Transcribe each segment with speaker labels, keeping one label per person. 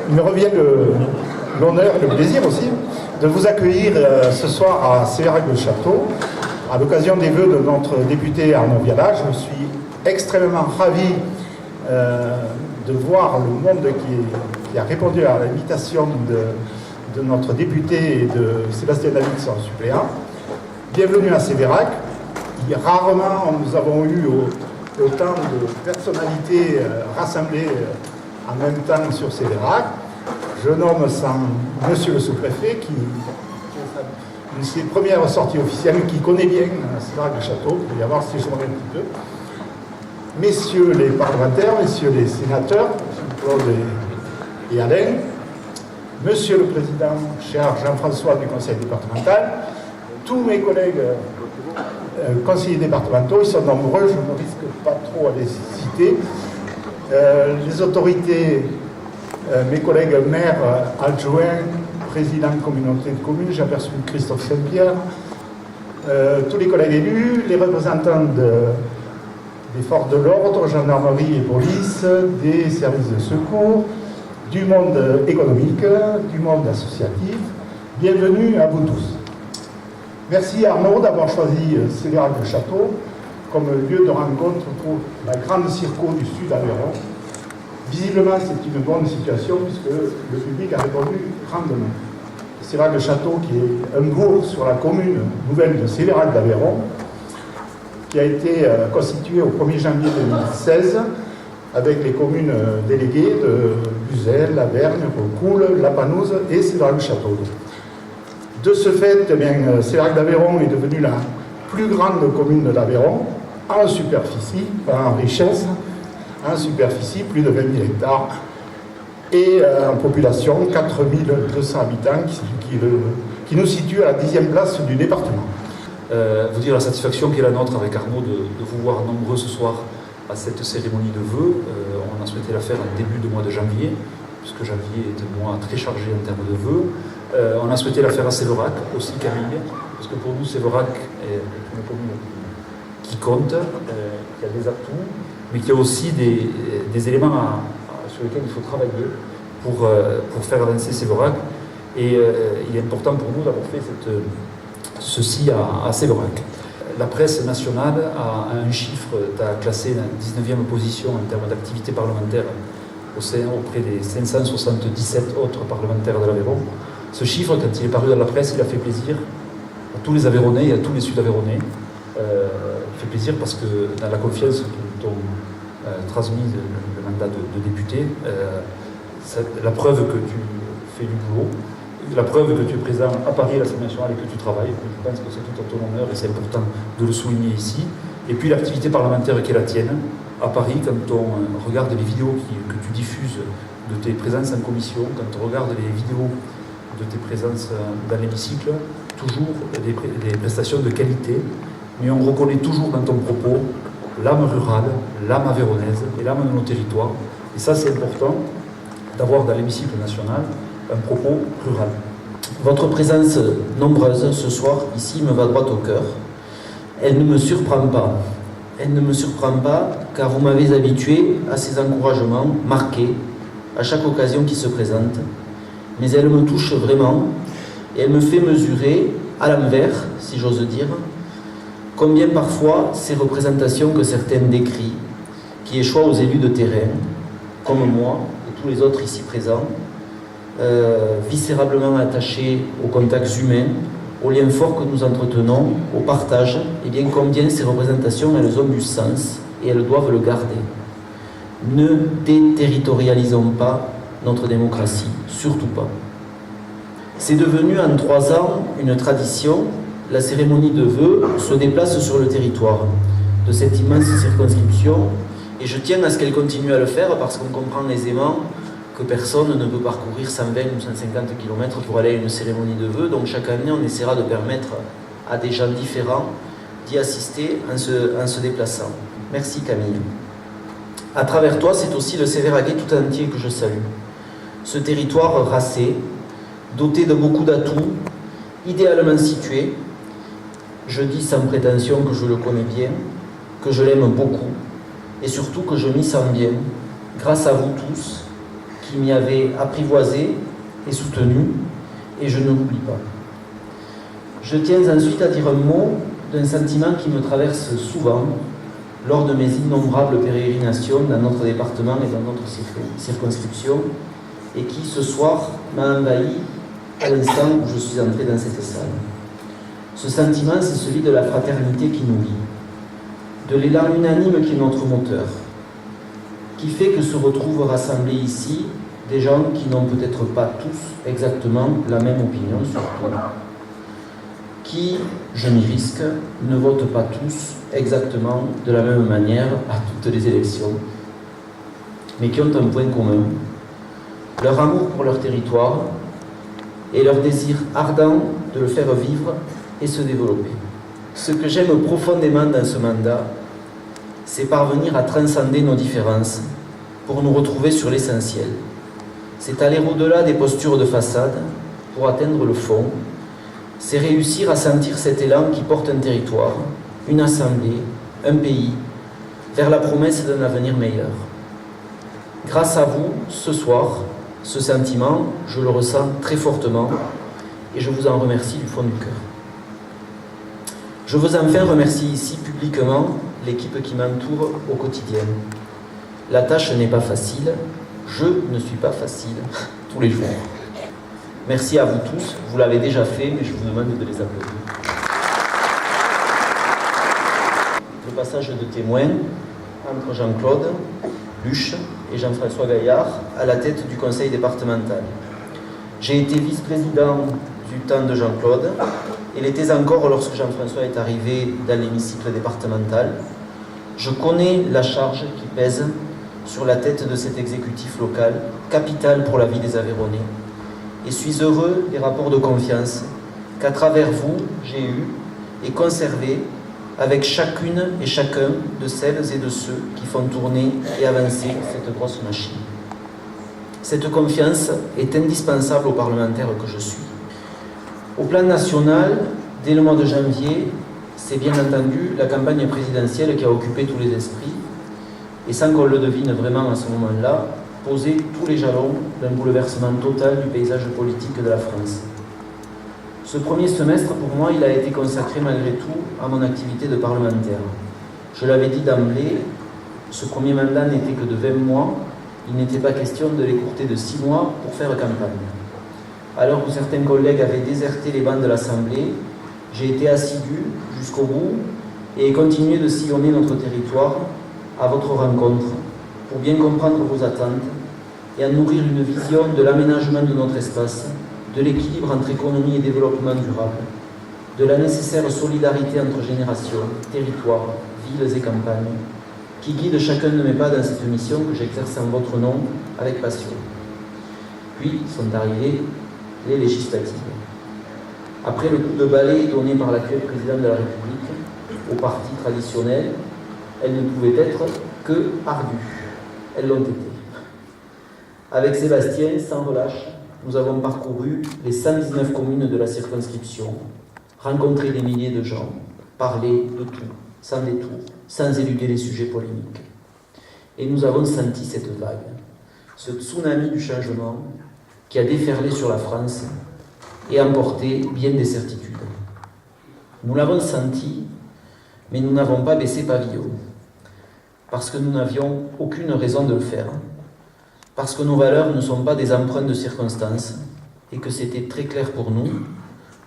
Speaker 1: Il me revient l'honneur, le plaisir aussi, de vous accueillir ce soir à Sévérac-le-Château, à l'occasion des vœux de notre député Arnaud Viala. Je suis extrêmement ravi de voir le monde qui a répondu à l'invitation de notre député et de Sébastien David, son suppléant. Bienvenue à Sévérac. Rarement nous avons eu autant de personnalités rassemblées en même temps sur Sévérac. Je nomme monsieur le sous-préfet, qui une de ses premières sorties officielles, qui connaît bien Sévérac-le-Château. Il va y avoir si je m'en un petit peu. Messieurs les parlementaires, messieurs les sénateurs, Claude et Alain, monsieur le président, cher Jean-François du conseil départemental, tous mes collègues conseillers départementaux, ils sont nombreux, je ne risque pas trop à les citer, les autorités, mes collègues maires adjoints, présidents de communauté de communes, j'ai aperçu Christophe Saint-Pierre, tous les collègues élus, les représentants des forces de l'ordre, gendarmerie et police, des services de secours, du monde économique, du monde associatif. Bienvenue à vous tous. Merci Arnaud d'avoir choisi Sévérac-le-Château comme lieu de rencontre pour la grande circo du Sud Aveyron. Visiblement, c'est une bonne situation puisque le public a répondu grandement. Sévérac-le-Château, qui est un bourg sur la commune nouvelle de Sévérac d'Aveyron, qui a été constitué au 1er janvier 2016 avec les communes déléguées de Buzel, Lavergne, Recoul, La Panouse et Sévérac-le-Château. De ce fait, Sévérac d'Aveyron est devenue la plus grande commune de l'Aveyron en superficie, pas en richesse, en superficie, plus de 20 000 hectares, et en population, 4 200 habitants, qui nous situe à la 10e place du département.
Speaker 2: Vous dire la satisfaction qui est la nôtre avec Arnaud de vous voir nombreux ce soir à cette cérémonie de vœux. On a souhaité la faire en début de mois de janvier, puisque janvier est un mois très chargé en termes de vœux. On a souhaité la faire à Sévérac aussi, Camille, parce que pour nous, Sévérac est une commune qui compte, qui a des atouts, mais qui a aussi des éléments sur lesquels il faut travailler pour faire avancer Sévérac. Et il est important pour nous d'avoir fait ceci à Sévérac. La presse nationale a un chiffre, classé en 19e position en termes d'activité parlementaire auprès des 577 autres parlementaires de l'Aveyron. Ce chiffre, quand il est paru dans la presse, il a fait plaisir à tous les Aveyronnais et à tous les Sud-Aveyronnais. Il fait plaisir parce que dans la confiance que t'ont transmis le mandat de député, la preuve que tu fais du boulot, la preuve que tu es présent à Paris à l'Assemblée nationale et que tu travailles, je pense que c'est tout à ton honneur et c'est important de le souligner ici. Et puis l'activité parlementaire qui est la tienne, à Paris, quand on regarde les vidéos que tu diffuses de tes présences en commission, quand on regarde les vidéos de tes présences dans l'hémicycle, toujours des prestations de qualité, mais on reconnaît toujours dans ton propos l'âme rurale, l'âme aveyronnaise et l'âme de nos territoires. Et ça, c'est important d'avoir dans l'hémicycle national un propos rural.
Speaker 3: Votre présence nombreuse ce soir ici me va droit au cœur. Elle ne me surprend pas. Elle ne me surprend pas car vous m'avez habitué à ces encouragements marqués à chaque occasion qui se présente. Mais elle me touche vraiment et elle me fait mesurer à l'envers, si j'ose dire, combien parfois ces représentations que certains décrient, qui échouent aux élus de terrain, comme moi et tous les autres ici présents, viscérablement attachés aux contacts humains, aux liens forts que nous entretenons, au partage, et bien combien ces représentations, elles ont du sens et elles doivent le garder. Ne déterritorialisons pas notre démocratie, surtout pas. C'est devenu en 3 ans une tradition, la cérémonie de vœux se déplace sur le territoire de cette immense circonscription, et je tiens à ce qu'elle continue à le faire parce qu'on comprend aisément que personne ne peut parcourir 120 ou 150 km pour aller à une cérémonie de vœux. Donc chaque année, on essaiera de permettre à des gens différents d'y assister en se déplaçant. Merci Camille. À travers toi, c'est aussi le Sévéraguais tout entier que je salue. Ce territoire racé, doté de beaucoup d'atouts, idéalement situé. Je dis sans prétention que je le connais bien, que je l'aime beaucoup, et surtout que je m'y sens bien, grâce à vous tous, qui qui m'y avait apprivoisé et soutenu, et je ne l'oublie pas. Je tiens ensuite à dire un mot d'un sentiment qui me traverse souvent lors de mes innombrables pérégrinations dans notre département et dans notre circonscription, et qui, ce soir, m'a envahi à l'instant où je suis entré dans cette salle. Ce sentiment, c'est celui de la fraternité qui nous lie, de l'élan unanime qui est notre moteur, qui fait que se retrouvent rassemblés ici des gens qui n'ont peut-être pas tous exactement la même opinion sur tout, qui, je m'y risque, ne votent pas tous exactement de la même manière à toutes les élections, mais qui ont un point commun, leur amour pour leur territoire et leur désir ardent de le faire vivre et se développer. Ce que j'aime profondément dans ce mandat, c'est parvenir à transcender nos différences pour nous retrouver sur l'essentiel. C'est aller au-delà des postures de façade pour atteindre le fond. C'est réussir à sentir cet élan qui porte un territoire, une assemblée, un pays, vers la promesse d'un avenir meilleur. Grâce à vous, ce soir, ce sentiment, je le ressens très fortement et je vous en remercie du fond du cœur. Je veux enfin remercier ici publiquement l'équipe qui m'entoure au quotidien. La tâche n'est pas facile, je ne suis pas facile tous les jours. Merci à vous tous, vous l'avez déjà fait, mais je vous demande de les applaudir. Le passage de témoin entre Jean-Claude Luche et Jean-François Gaillard à la tête du conseil départemental. J'ai été vice-président du temps de Jean-Claude. Il l'était encore lorsque Jean-François est arrivé dans l'hémicycle départemental. Je connais la charge qui pèse sur la tête de cet exécutif local, capital pour la vie des Aveyronnais, et suis heureux des rapports de confiance qu'à travers vous, j'ai eu et conservé avec chacune et chacun de celles et de ceux qui font tourner et avancer cette grosse machine. Cette confiance est indispensable aux parlementaires que je suis. Au plan national, dès le mois de janvier, c'est bien entendu la campagne présidentielle qui a occupé tous les esprits et sans qu'on le devine vraiment à ce moment-là, posé tous les jalons d'un bouleversement total du paysage politique de la France. Ce premier semestre, pour moi, il a été consacré malgré tout à mon activité de parlementaire. Je l'avais dit d'emblée, ce premier mandat n'était que de 20 mois, il n'était pas question de l'écourter de 6 mois pour faire campagne. À l'heure où certains collègues avaient déserté les bancs de l'Assemblée, j'ai été assidu jusqu'au bout et ai continué de sillonner notre territoire à votre rencontre pour bien comprendre vos attentes et en nourrir une vision de l'aménagement de notre espace, de l'équilibre entre économie et développement durable, de la nécessaire solidarité entre générations, territoires, villes et campagnes, qui guide chacun de mes pas dans cette mission que j'exerce en votre nom avec passion. Puis sont arrivées les législatives. Après le coup de balai donné par l'actuel président de la République aux partis traditionnels, elles ne pouvaient être que argues. Elles l'ont été. Avec Sébastien, sans relâche, nous avons parcouru les 119 communes de la circonscription, rencontré des milliers de gens, parlé de tout, sans détour, sans éluder les sujets polémiques. Et nous avons senti cette vague, ce tsunami du changement qui a déferlé sur la France et emporté bien des certitudes. Nous l'avons senti, mais nous n'avons pas baissé pavillon, parce que nous n'avions aucune raison de le faire, parce que nos valeurs ne sont pas des empreintes de circonstances et que c'était très clair pour nous,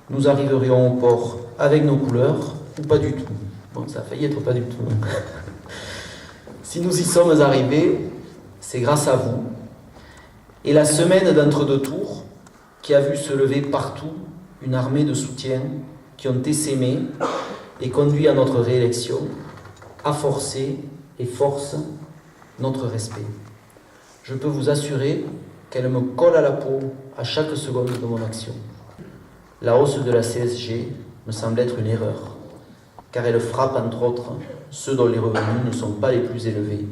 Speaker 3: nous arriverions au port avec nos couleurs ou pas du tout. Bon, ça a failli être pas du tout. Si nous y sommes arrivés, c'est grâce à vous. Et la semaine d'entre-deux tours, qui a vu se lever partout une armée de soutien qui ont essaimé et conduit à notre réélection, a forcé et force notre respect. Je peux vous assurer qu'elle me colle à la peau à chaque seconde de mon action. La hausse de la CSG me semble être une erreur, car elle frappe entre autres ceux dont les revenus ne sont pas les plus élevés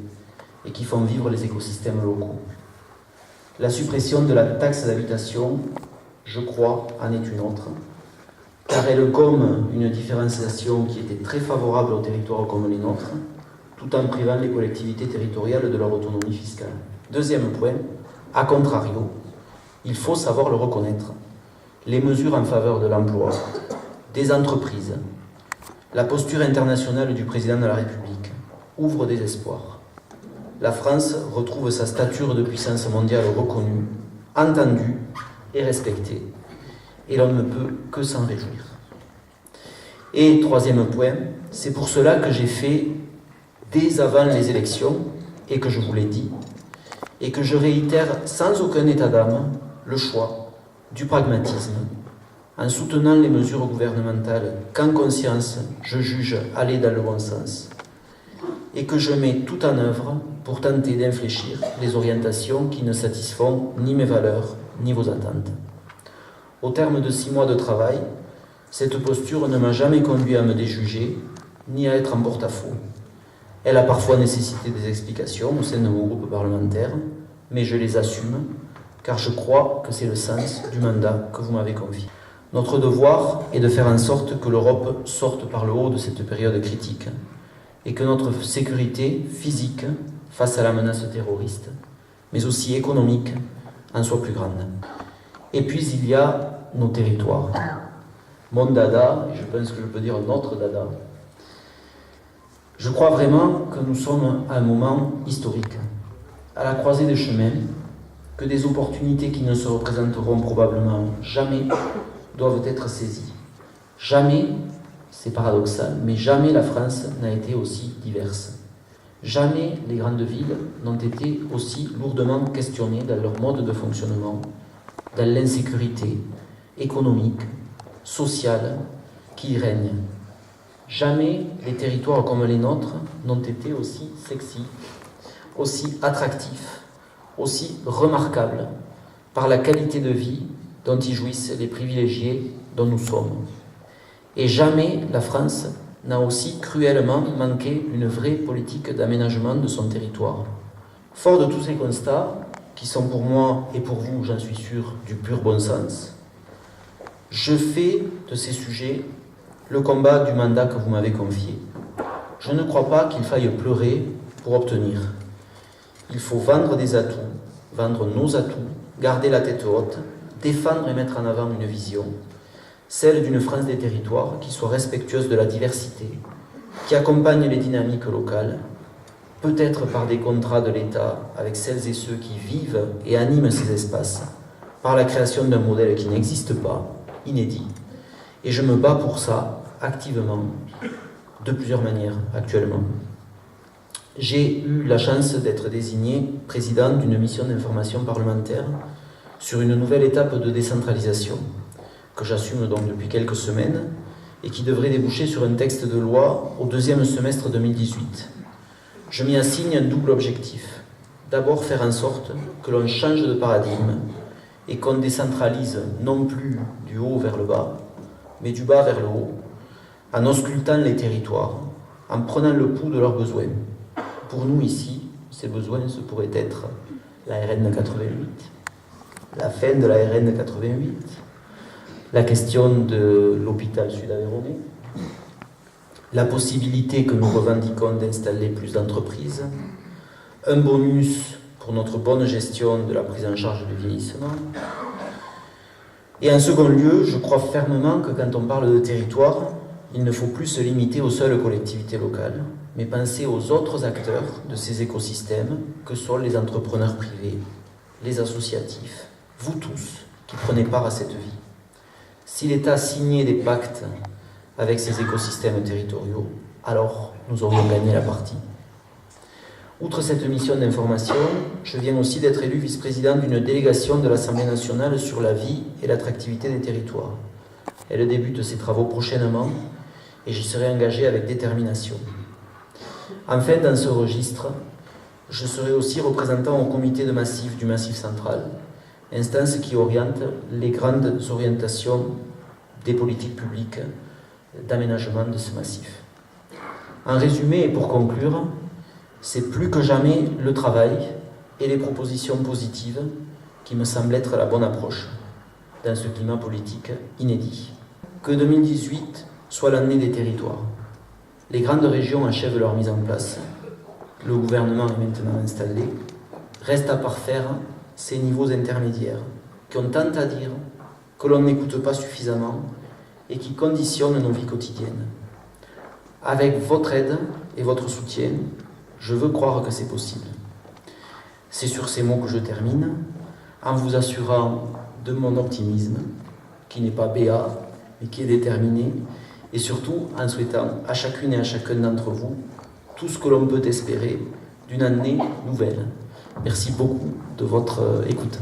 Speaker 3: et qui font vivre les écosystèmes locaux. La suppression de la taxe d'habitation, je crois, en est une autre, car elle gomme une différenciation qui était très favorable aux territoires comme les nôtres, tout en privant les collectivités territoriales de leur autonomie fiscale. Deuxième point, A contrario, il faut savoir le reconnaître. Les mesures en faveur de l'emploi, des entreprises, la posture internationale du président de la République ouvrent des espoirs. La France retrouve sa stature de puissance mondiale reconnue, entendue et respectée. Et l'on ne peut que s'en réjouir. Et troisième point, c'est pour cela que j'ai fait, dès avant les élections, et que je vous l'ai dit, et que je réitère sans aucun état d'âme, le choix du pragmatisme, en soutenant les mesures gouvernementales qu'en conscience je juge aller dans le bon sens, et que je mets tout en œuvre pour tenter d'infléchir les orientations qui ne satisfont ni mes valeurs, ni vos attentes. Au terme de 6 mois de travail, cette posture ne m'a jamais conduit à me déjuger, ni à être en porte-à-faux. Elle a parfois nécessité des explications au sein de mon groupe parlementaire, mais je les assume, car je crois que c'est le sens du mandat que vous m'avez confié. Notre devoir est de faire en sorte que l'Europe sorte par le haut de cette période critique et que notre sécurité physique face à la menace terroriste, mais aussi économique, en soit plus grande. Et puis il y a nos territoires. Mon dada, et je pense que je peux dire notre dada. Je crois vraiment que nous sommes à un moment historique, à la croisée des chemins, que des opportunités qui ne se représenteront probablement jamais doivent être saisies. Jamais, c'est paradoxal, mais jamais la France n'a été aussi diverse. Jamais les grandes villes n'ont été aussi lourdement questionnées dans leur mode de fonctionnement, dans l'insécurité économique, sociale qui y règne. Jamais les territoires comme les nôtres n'ont été aussi sexy, aussi attractifs, aussi remarquables par la qualité de vie dont y jouissent les privilégiés dont nous sommes. Et jamais la France n'a aussi cruellement manqué une vraie politique d'aménagement de son territoire. Fort de tous ces constats, qui sont pour moi et pour vous, j'en suis sûr, du pur bon sens, je fais de ces sujets le combat du mandat que vous m'avez confié. Je ne crois pas qu'il faille pleurer pour obtenir. Il faut vendre des atouts, vendre nos atouts, garder la tête haute, défendre et mettre en avant une vision, celle d'une France des territoires qui soit respectueuse de la diversité, qui accompagne les dynamiques locales, peut-être par des contrats de l'État avec celles et ceux qui vivent et animent ces espaces, par la création d'un modèle qui n'existe pas, inédit. Et je me bats pour ça, activement, de plusieurs manières, actuellement. J'ai eu la chance d'être désigné président d'une mission d'information parlementaire sur une nouvelle étape de décentralisation, que j'assume donc depuis quelques semaines, et qui devrait déboucher sur un texte de loi au 2e semestre 2018. Je m'y assigne un double objectif. D'abord, faire en sorte que l'on change de paradigme et qu'on décentralise non plus du haut vers le bas, mais du bas vers le haut, en auscultant les territoires, en prenant le pouls de leurs besoins. Pour nous ici, ces besoins, ce pourrait être la RN 88, la fin de la RN 88, la question de l'hôpital sud-aveyronnais, la possibilité que nous revendiquons d'installer plus d'entreprises, un bonus pour notre bonne gestion de la prise en charge du vieillissement. Et en second lieu, je crois fermement que quand on parle de territoire, il ne faut plus se limiter aux seules collectivités locales, mais penser aux autres acteurs de ces écosystèmes que sont les entrepreneurs privés, les associatifs, vous tous qui prenez part à cette vie. Si l'État signait des pactes avec ces écosystèmes territoriaux, alors nous aurions gagné la partie. Outre cette mission d'information, je viens aussi d'être élu vice-président d'une délégation de l'Assemblée nationale sur la vie et l'attractivité des territoires. Elle débute ses travaux prochainement et j'y serai engagé avec détermination. Enfin, dans ce registre, je serai aussi représentant au comité de massif du Massif central, instance qui oriente les grandes orientations des politiques publiques d'aménagement de ce massif. En résumé et pour conclure, c'est plus que jamais le travail et les propositions positives qui me semblent être la bonne approche dans ce climat politique inédit. Que 2018 soit l'année des territoires. Les grandes régions achèvent leur mise en place. Le gouvernement est maintenant installé. Reste à parfaire ces niveaux intermédiaires qui ont tant à dire, que l'on n'écoute pas suffisamment et qui conditionnent nos vies quotidiennes. Avec votre aide et votre soutien, je veux croire que c'est possible. C'est sur ces mots que je termine, en vous assurant de mon optimisme, qui n'est pas béat, mais qui est déterminé, et surtout en souhaitant à chacune et à chacun d'entre vous tout ce que l'on peut espérer d'une année nouvelle. Merci beaucoup de votre écoute.